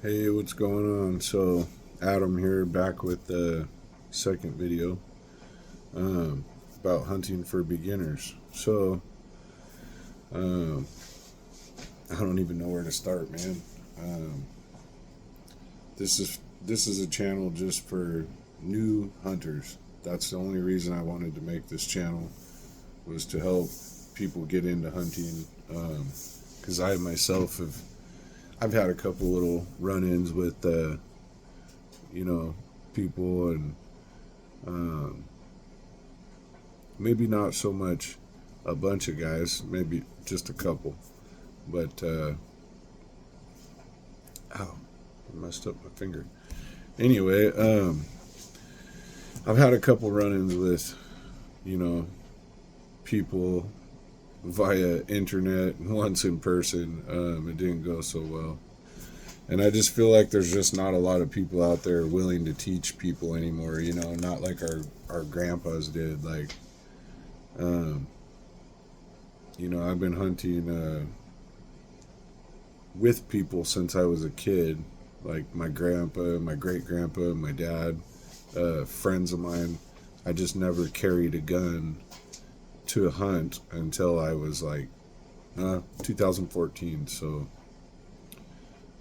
Hey, what's going on? So, Adam here, back with the second video um, about hunting for beginners. Um, I don't even know where to start, man. Um, this is a channel just for new hunters. That's the only reason I wanted to make this channel, was to help people get into hunting. Because I myself I've had a couple little run-ins with you know people, and um, maybe not so much a bunch of guys, maybe just a couple. But ow, I messed up my finger. Anyway, I've had a couple run-ins with you know people via internet, once in person. It didn't go so well, and I just feel like there's just not a lot of people out there willing to teach people anymore. Not like our grandpas did. Like, um, I've been hunting with people since I was a kid, like my grandpa, my great grandpa, my dad, friends of mine. I just never carried a gun to hunt until I was like 2014. So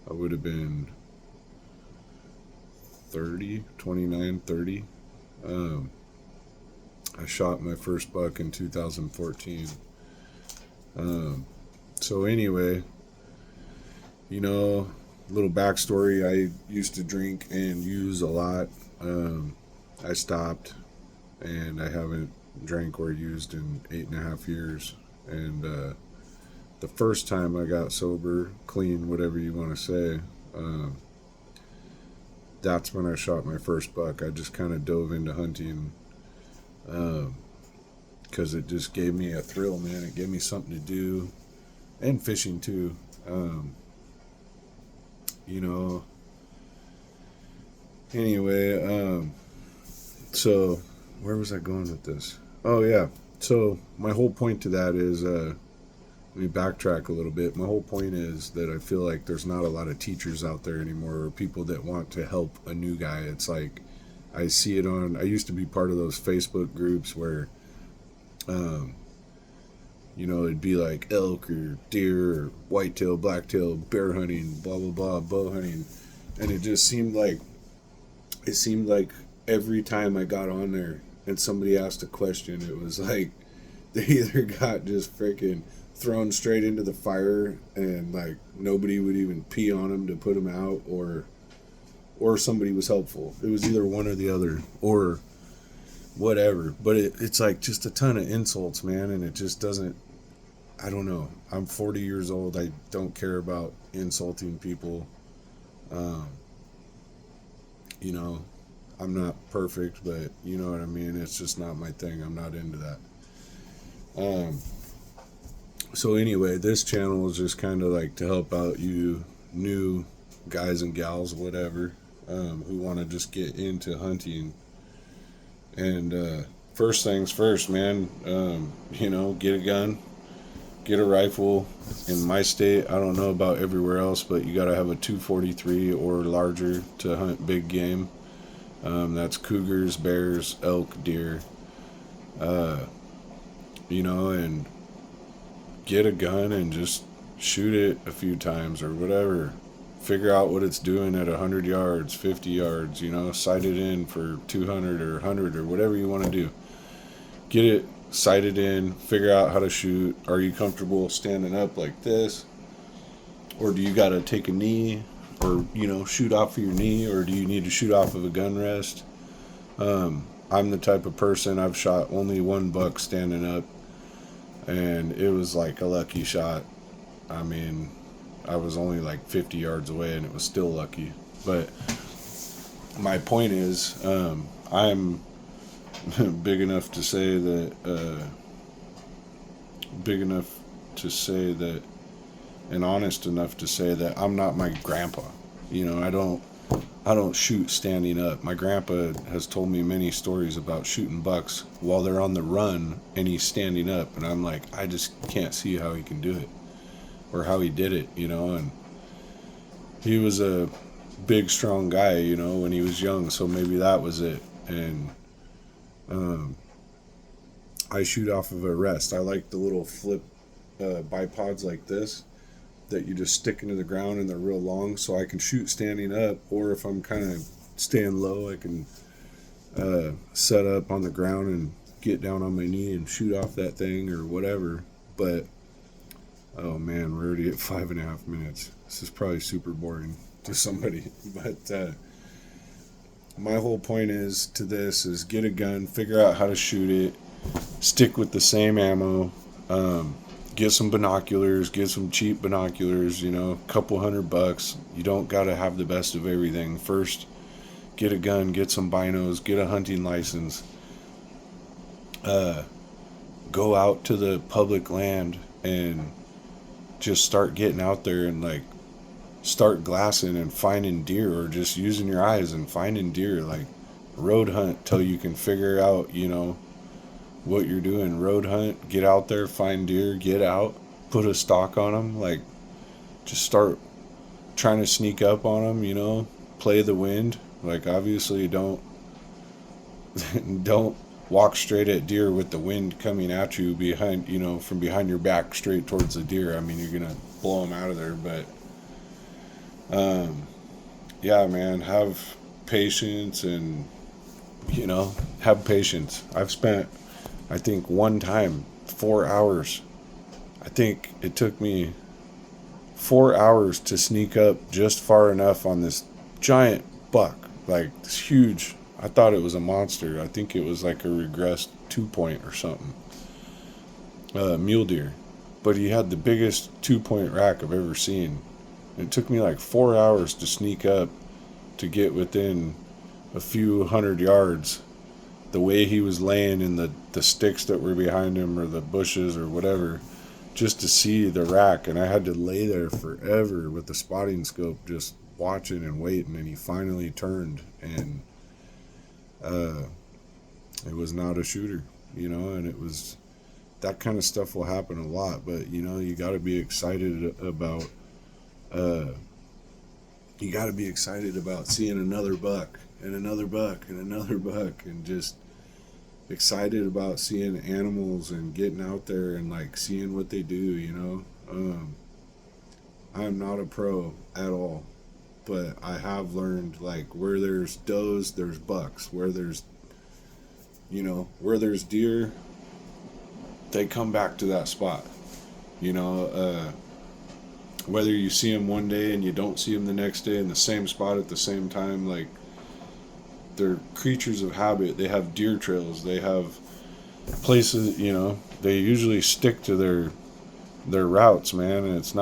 I would have been 30, 29, 30. Um, I shot my first buck in 2014. Um, so anyway, little backstory. I used to drink and use a lot. I stopped, and I haven't drank or used in 8.5 years. And the first time I got sober, clean, whatever you want to say, that's when I shot my first buck. I just kind of dove into hunting because it just gave me a thrill, man. It gave me something to do, and fishing too. Um, you know, anyway, so where was I going with this? Oh, yeah. So my whole point to that is, let me backtrack a little bit. My whole point is that I feel like there's not a lot of teachers out there anymore, or people that want to help a new guy. It's like I see it I used to be part of those Facebook groups where, um, it'd be like elk or deer or whitetail, blacktail, bear hunting, blah, blah, blah, bow hunting. And it seemed like every time I got on there and somebody asked a question, it was like they either got just freaking thrown straight into the fire, and like nobody would even pee on them to put them out, or somebody was helpful. It was either one or the other, or whatever. But it's like just a ton of insults, man, and it just doesn't. I don't know. I'm 40 years old. I don't care about insulting people. Um, you know, I'm not perfect, but you know what I mean. It's just not my thing. I'm not into that. Um, so anyway, this channel is just kind of like to help out you new guys and gals, whatever, who want to just get into hunting. And first things first, man. Get a gun, get a rifle. In my state, I don't know about everywhere else, but you got to have a 243 or larger to hunt big game. That's cougars, bears, elk, deer. Uh, and get a gun and just shoot it a few times or whatever. Figure out what it's doing at 100 yards, 50 yards, sight it in for 200 or 100 or whatever you want to do. Get it sighted in, figure out how to shoot. Are you comfortable standing up like this? Or do you got to take a knee, or, shoot off of your knee, or do you need to shoot off of a gun rest? I'm the type of person, I've shot only one buck standing up, and it was like a lucky shot. I mean, I was only like 50 yards away, and it was still lucky. But my point is, I'm big enough to say that, big enough to say that, and honest enough to say that I'm not my grandpa. I don't shoot standing up. My grandpa has told me many stories about shooting bucks while they're on the run and he's standing up, and I'm like, I just can't see how he can do it, or how he did it, and he was a big, strong guy, you know, when he was young. So maybe that was it. And I shoot off of a rest. I like the little flip bipods like this that you just stick into the ground, and they're real long, so I can shoot standing up, or if I'm kind of staying low, I can set up on the ground and get down on my knee and shoot off that thing or whatever. But oh man, we're already at 5.5 minutes. This is probably super boring to somebody, but my whole point is to this is get a gun, figure out how to shoot it, stick with the same ammo, get some binoculars, get some cheap binoculars, you know, a couple $100. You don't got to have the best of everything. First, get a gun, get some binos, get a hunting license, go out to the public land and just start getting out there and like start glassing and finding deer, or just using your eyes and finding deer. Like road hunt till you can figure out, you know, what you're doing. Road hunt, get out there, find deer, get out, put a stalk on them. Like just start trying to sneak up on them, you know, play the wind. Like obviously don't walk straight at deer with the wind coming at you behind, you know, from behind your back straight towards the deer. I mean, you're gonna blow them out of there. But yeah, man, have patience, and you know, have patience. I've spent, I think one time 4 hours. I think it took me 4 hours to sneak up just far enough on this giant buck, like this huge. I thought it was a monster. I think it was like a regressed 2-point or something, mule deer, but he had the biggest 2-point rack I've ever seen. It took me like 4 hours to sneak up to get within a few hundred yards. The way he was laying in the sticks that were behind him, or the bushes or whatever, just to see the rack. And I had to lay there forever with the spotting scope, just watching and waiting. And he finally turned, and it was not a shooter, you know. And it was, that kind of stuff will happen a lot. But you know, you got to be excited about seeing another buck and another buck and another buck, and just excited about seeing animals and getting out there and like seeing what they do, you know. I'm not a pro at all, but I have learned, like, where there's does, there's bucks. Where there's, you know, where there's deer, they come back to that spot, you know. Whether you see them one day and you don't see them the next day in the same spot at the same time, like, they're creatures of habit. They have deer trails, they have places, you know, they usually stick to their routes, man. And it's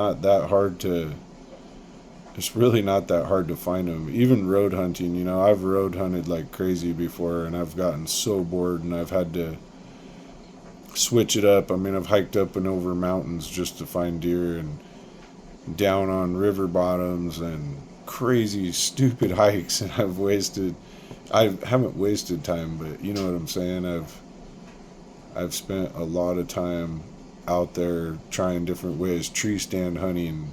really not that hard to find them. Even road hunting, you know, I've road hunted like crazy before, and I've gotten so bored, and I've had to switch it up. I mean, I've hiked up and over mountains just to find deer, and down on river bottoms, and crazy stupid hikes. And I haven't wasted time, but you know what I'm saying. I've spent a lot of time out there trying different ways, tree stand hunting,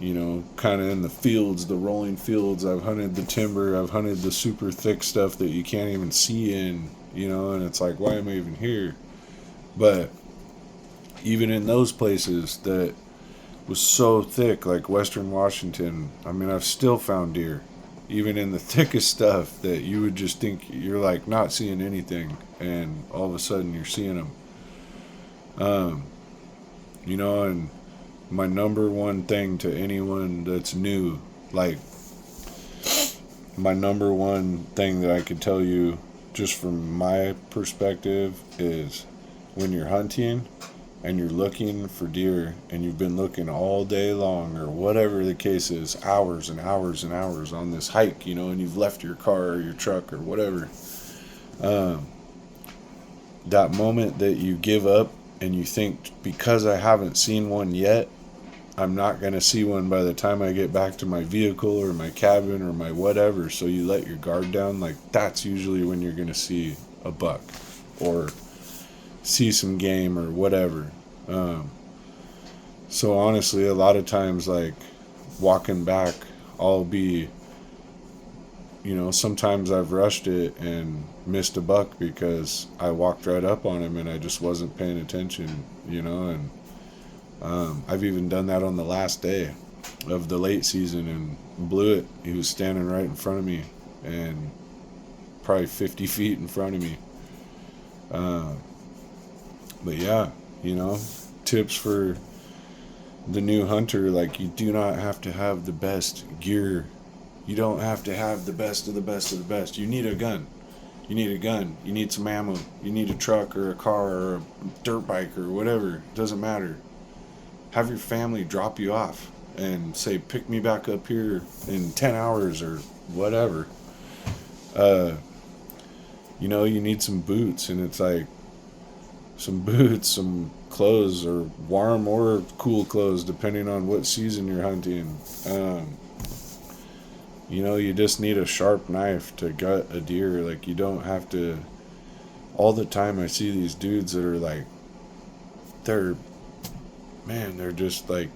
you know, kind of in the fields, the rolling fields. I've hunted the timber, I've hunted the super thick stuff that you can't even see in, you know. And it's like, why am I even here? But even in those places that was so thick, like Western Washington, I mean, I've still found deer, even in the thickest stuff that you would just think you're like not seeing anything, and all of a sudden you're seeing them. You know. And my number one thing to anyone that's new, like, my number one thing that I could tell you just from my perspective is, when you're hunting and you're looking for deer, and you've been looking all day long, or whatever the case is, hours and hours and hours on this hike, you know, and you've left your car or your truck or whatever, that moment that you give up and you think, because I haven't seen one yet, I'm not going to see one by the time I get back to my vehicle or my cabin or my whatever. So you let your guard down. Like, that's usually when you're going to see a buck or see some game or whatever. So honestly, a lot of times, like, walking back I'll be, sometimes I've rushed it and missed a buck because I walked right up on him and I just wasn't paying attention, and I've even done that on the last day of the late season and blew it. He was standing right in front of me and probably 50 feet in front of me. But yeah, tips for the new hunter, like, you do not have to have the best gear. You don't have to have the best of the best of the best. You need a gun. You need a gun. You need some ammo. You need a truck or a car or a dirt bike or whatever. It doesn't matter. Have your family drop you off and say, pick me back up here in 10 hours or whatever. You need some boots, and it's like some boots, some clothes, or warm or cool clothes, depending on what season you're hunting. You just need a sharp knife to gut a deer. Like, you don't have to. All the time I see these dudes that are like, they're just like,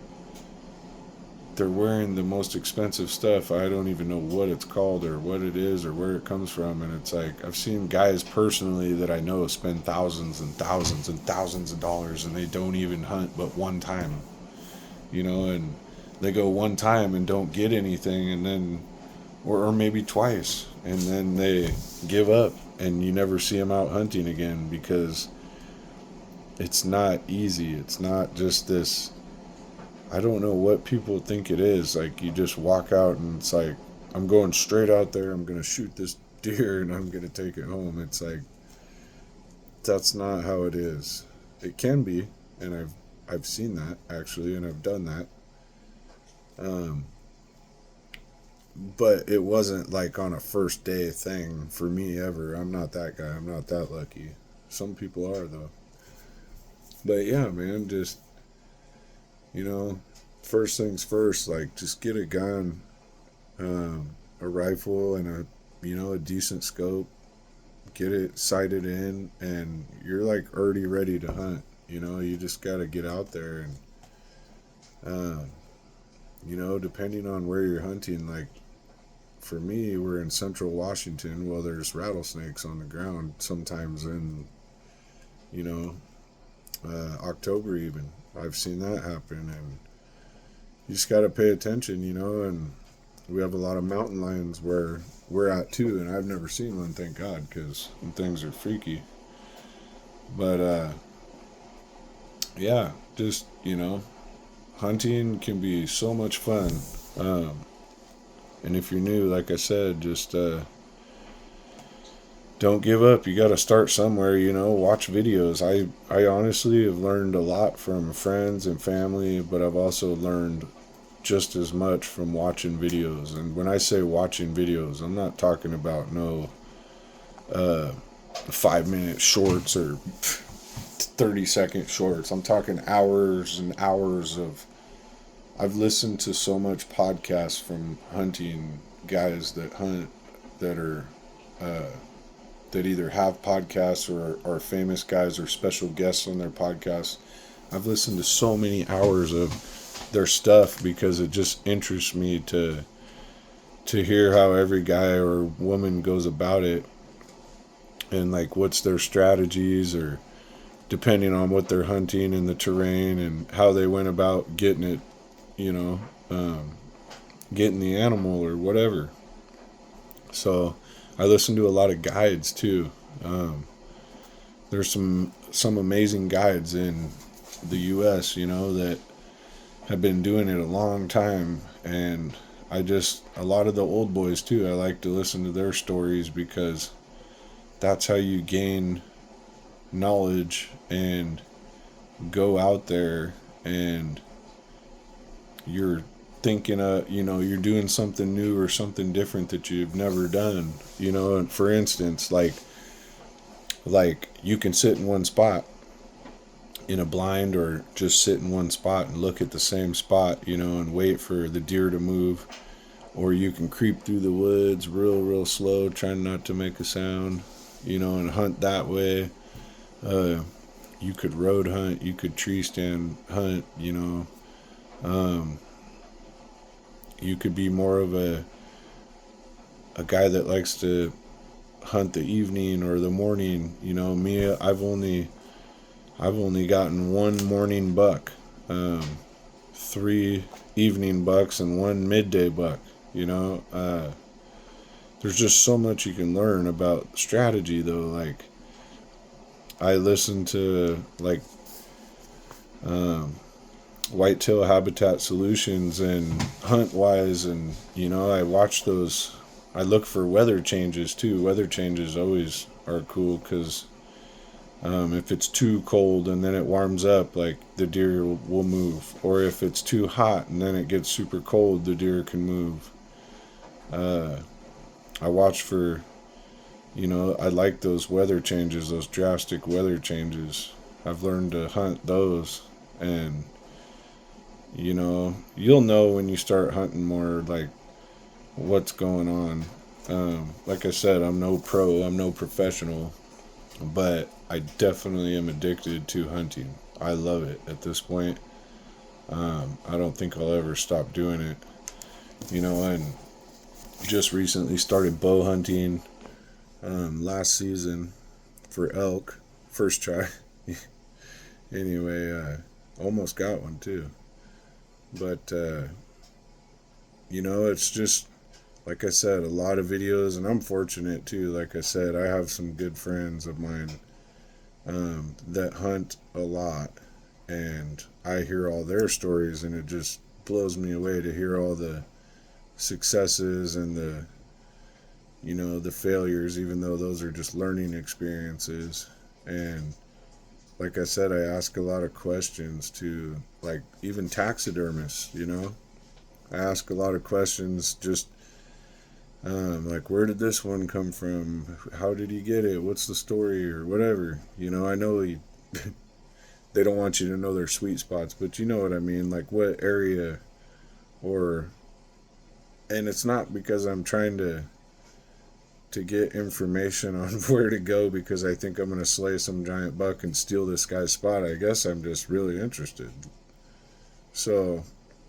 they're wearing the most expensive stuff. I don't even know what it's called or what it is or where it comes from. And it's like, I've seen guys personally that I know spend thousands and thousands and thousands of dollars, and they don't even hunt but one time, and they go one time and don't get anything, and then, or maybe twice, and then they give up and you never see them out hunting again, because it's not easy. It's not just this, I don't know what people think it is. Like, you just walk out and it's like, I'm going straight out there, I'm going to shoot this deer and I'm going to take it home. It's like, that's not how it is. It can be, and I've seen that, actually, and I've done that. But it wasn't like on a first day thing for me ever. I'm not that guy. I'm not that lucky. Some people are, though. But yeah, man, just, first things first, like, just get a gun, a rifle, and a decent scope. Get it sighted in, and you're like already ready to hunt. You just got to get out there, and depending on where you're hunting, like, for me, we're in central Washington. Well, there's rattlesnakes on the ground sometimes in, October even. I've seen that happen, and you just got to pay attention, and we have a lot of mountain lions where we're at too, and I've never seen one, thank God, because things are freaky. But, yeah, just, hunting can be so much fun. And if you're new, like I said, just don't give up. You got to start somewhere, watch videos. I honestly have learned a lot from friends and family, but I've also learned just as much from watching videos. And when I say watching videos, I'm not talking about no 5-minute shorts or 30-second shorts. I'm talking hours and hours of. I've listened to so much podcasts from hunting guys that hunt, that are that either have podcasts or are famous guys or special guests on their podcasts. I've listened to so many hours of their stuff because it just interests me to hear how every guy or woman goes about it, and like what's their strategies, or depending on what they're hunting and the terrain and how they went about getting it, getting the animal or whatever. So I listen to a lot of guides too. There's some amazing guides in the U.S., that have been doing it a long time, and a lot of the old boys too, I like to listen to their stories, because that's how you gain knowledge and go out there and you're thinking you're doing something new or something different that you've never done, and for instance, like you can sit in one spot in a blind, or just sit in one spot and look at the same spot, and wait for the deer to move, or you can creep through the woods real slow, trying not to make a sound, and hunt that way. You could road hunt, you could tree stand hunt, you could be more of a guy that likes to hunt the evening or the morning. You know, me, I've only gotten one morning buck, 3 evening bucks, and 1 midday buck. You know, there's just so much you can learn about strategy, though. Like, I listen to like Whitetail Habitat Solutions and Hunt Wise, and you know, I watch those. I look for weather changes too. Weather changes always are cool because if it's too cold and then it warms up, like the deer will move. Or if it's too hot and then it gets super cold, the deer can move. I watch for, you know, I like those weather changes, those drastic weather changes. I've learned to hunt those, and you know, you'll know when you start hunting more, like what's going on. Like I said, I'm no pro, I'm no professional, but I definitely am addicted to hunting. I love it at this point. I don't think I'll ever stop doing it. You know, and just recently started bow hunting last season for elk, first try. Anyway, almost got one too. But, you know, it's just, like I said, a lot of videos, and I'm fortunate too. Like I said, I have some good friends of mine that hunt a lot, and I hear all their stories, and it just blows me away to hear all the successes and the, you know, the failures, even though those are just learning experiences. And like I said, I ask a lot of questions to, like, even taxidermists, you know. I ask a lot of questions, just like, where did this one come from? How did he get it? What's the story, or whatever? You know, I know they don't want you to know their sweet spots, but you know what I mean. Like, what area, or, and it's not because I'm trying to get information on where to go because I think I'm going to slay some giant buck and steal this guy's spot. I guess I'm just really interested. So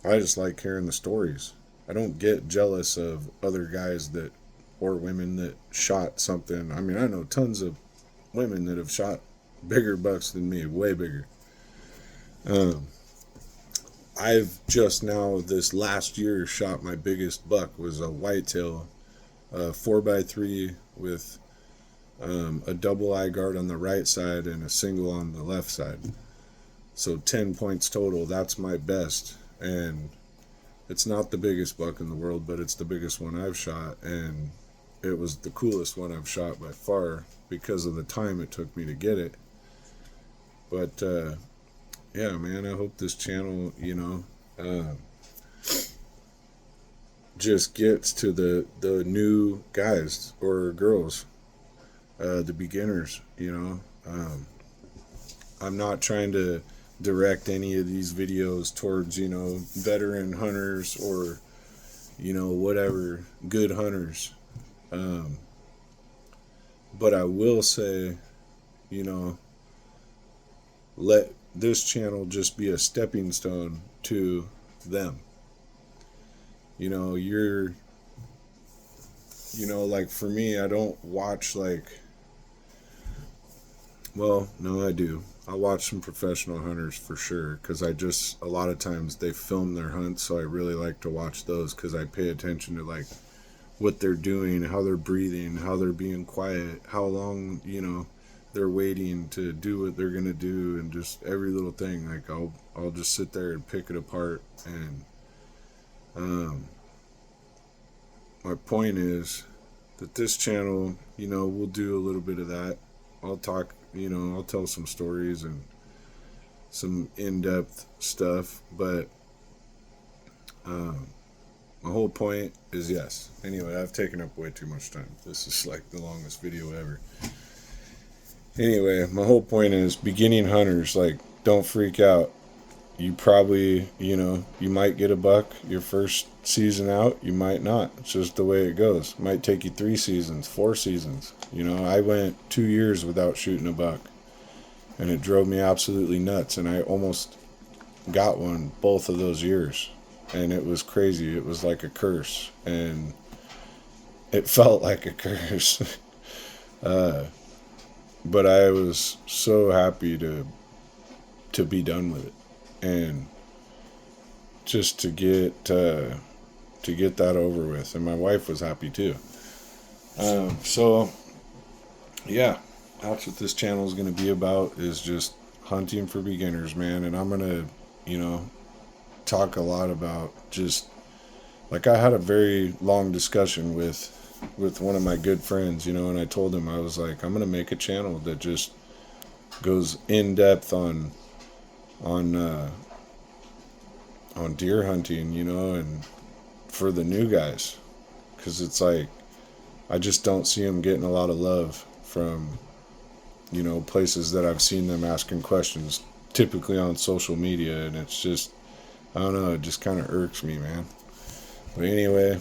I just like hearing the stories. I don't get jealous of other guys that, or women that shot something. I mean, I know tons of women that have shot bigger bucks than me, way bigger. I've just now, this last year, shot my biggest buck, was a whitetail, 4x3 with a double eye guard on the right side and a single on the left side. So 10 points total. That's my best. And it's not the biggest buck in the world, but it's the biggest one I've shot. And it was the coolest one I've shot by far because of the time it took me to get it. But yeah, man, I hope this channel, you know, just gets to the new guys or girls, the beginners, you know. I'm not trying to direct any of these videos towards, you know, veteran hunters or, you know, whatever, good hunters. But I will say, you know, let this channel just be a stepping stone to them. You know, you know, like for me, I don't watch like, well, no, I do. I watch some professional hunters for sure, because I just, a lot of times they film their hunts, so I really like to watch those because I pay attention to like what they're doing, how they're breathing, how they're being quiet, how long, you know, they're waiting to do what they're gonna do, and just every little thing. Like I'll just sit there and pick it apart. And my point is that this channel, you know, we'll do a little bit of that. I'll talk, you know, I'll tell some stories and some in-depth stuff, but my whole point is, yes. Anyway, I've taken up way too much time. This is like the longest video ever. Anyway, my whole point is, beginning hunters, like, don't freak out. You probably, you know, you might get a buck your first season out, you might not. It's just the way it goes. It might take you 3 seasons, 4 seasons. You know, I went 2 years without shooting a buck, and it drove me absolutely nuts, and I almost got one both of those years. and it was crazy. It was like a curse, and it felt like a curse. But I was so happy to be done with it, and just to get that over with, and my wife was happy too. So yeah, that's what this channel is going to be about, is just hunting for beginners, man. And I'm going to, talk a lot about just, like, I had a very long discussion with one of my good friends, and I told him, I was like, I'm going to make a channel that just goes in depth on deer hunting, and for the new guys, because it's like, I just don't see them getting a lot of love from, places that I've seen them asking questions, typically on social media, and it's just, I don't know, it just kind of irks me, man. But anyway,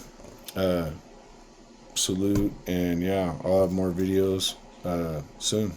salute, and yeah, I'll have more videos soon.